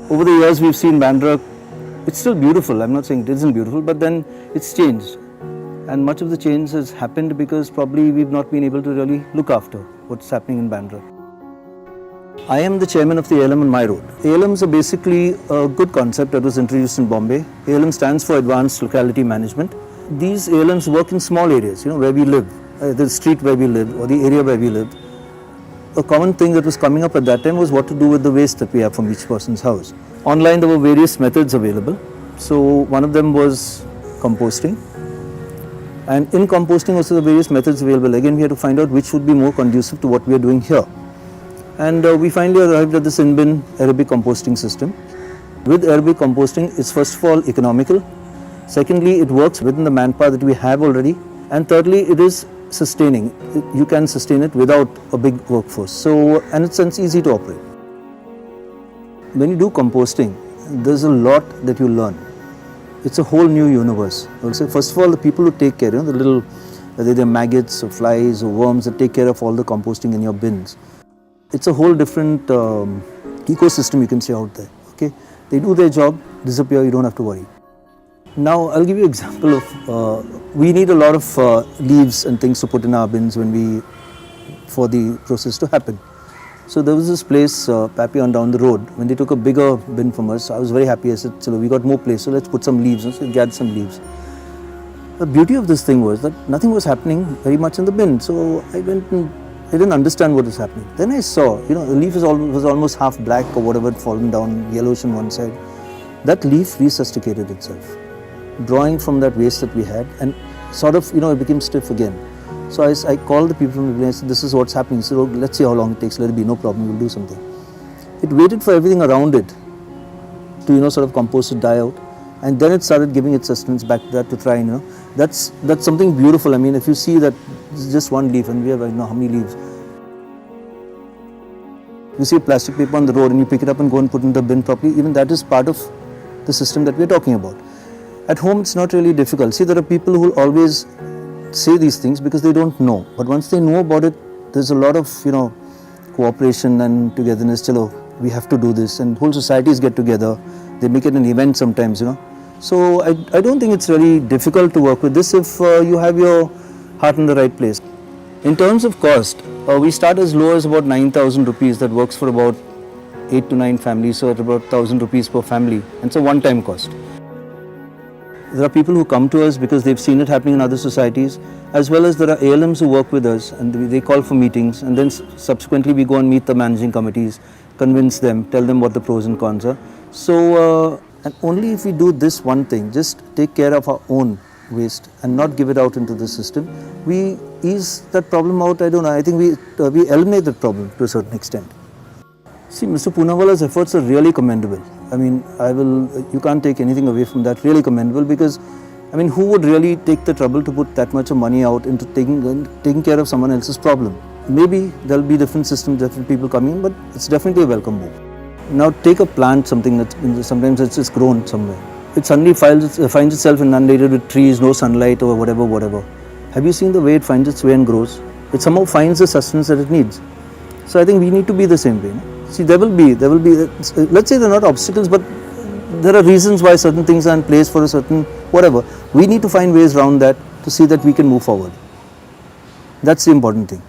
Over the years we've seen Bandra, it's still beautiful, I'm not saying it isn't beautiful, but then it's changed. And much of the change has happened because probably we've not been able to really look after what's happening in Bandra. I am the chairman of the ALM on my road. ALMs are basically a good concept that was introduced in Bombay. ALM stands for Advanced Locality Management. These ALMs work in small areas, where we live, the street where we live or the area where we live. A common thing that was coming up at that time was what to do with the waste that we have from each person's house. Online there were various methods available. So one of them was composting. And in composting also the various methods available. Again, we had to find out which would be more conducive to what we are doing here. And we finally arrived at this in-bin aerobic composting system. With aerobic composting, it's first of all economical. Secondly, it works within the manpower that we have already. And thirdly, it is sustaining. You can sustain it without a big workforce. So, and it's easy to operate. When you do composting, there's a lot that you learn. It's a whole new universe. I would say, first of all, the people who take care, the little, whether they're maggots or flies or worms that take care of all the composting in your bins. It's a whole different ecosystem you can see out there. Okay, they do their job, disappear, you don't have to worry. Now I'll give you an example of, we need a lot of leaves and things to put in our bins for the process to happen. So there was this place, Papillon down the road, when they took a bigger bin from us, I was very happy. I said, "Chalo, we got more place, so let's put some leaves." So we gathered some leaves. The beauty of this thing was that nothing was happening very much in the bin. So I went and I didn't understand what was happening. Then I saw, the leaf was almost half black or whatever, had fallen down, yellowish on one side. That leaf resuscitated itself, drawing from that waste that we had, and sort of, it became stiff again. So I called the people from the bin and I said, "This is what's happening." He said, "Oh, let's see how long it takes, let it be, no problem, we'll do something." It waited for everything around it to, sort of compost it, die out. And then it started giving its sustenance back to that to try, That's something beautiful. I mean, if you see that this is just one leaf and we have, how many leaves. You see a plastic paper on the road and you pick it up and go and put it in the bin properly, even that is part of the system that we're talking about. At home, it's not really difficult. See, there are people who always say these things because they don't know. But once they know about it, there's a lot of, cooperation and togetherness. Chalo, we have to do this. And whole societies get together. They make it an event sometimes, So I don't think it's really difficult to work with this if you have your heart in the right place. In terms of cost, we start as low as about 9,000 rupees. That works for about 8 to 9 families, so at about 1,000 rupees per family. And it's a one-time cost. There are people who come to us because they've seen it happening in other societies, as well as there are ALMs who work with us and they call for meetings, and then subsequently we go and meet the managing committees, convince them, tell them what the pros and cons are. So, and only if we do this one thing, just take care of our own waste and not give it out into the system, we ease that problem out. I don't know, I think we eliminate that problem to a certain extent. See, Mr. Poonawala's efforts are really commendable. I mean, you can't take anything away from that, really commendable, because, who would really take the trouble to put that much of money out into taking care of someone else's problem? Maybe there'll be different systems, different people coming in, but it's definitely a welcome move. Now take a plant, something that sometimes it's just grown somewhere. It suddenly finds itself inundated with trees, no sunlight or whatever. Have you seen the way it finds its way and grows? It somehow finds the sustenance that it needs. So I think we need to be the same way. See, there will be, let's say they're not obstacles, but there are reasons why certain things are in place for a certain whatever. We need to find ways around that to see that we can move forward. That's the important thing.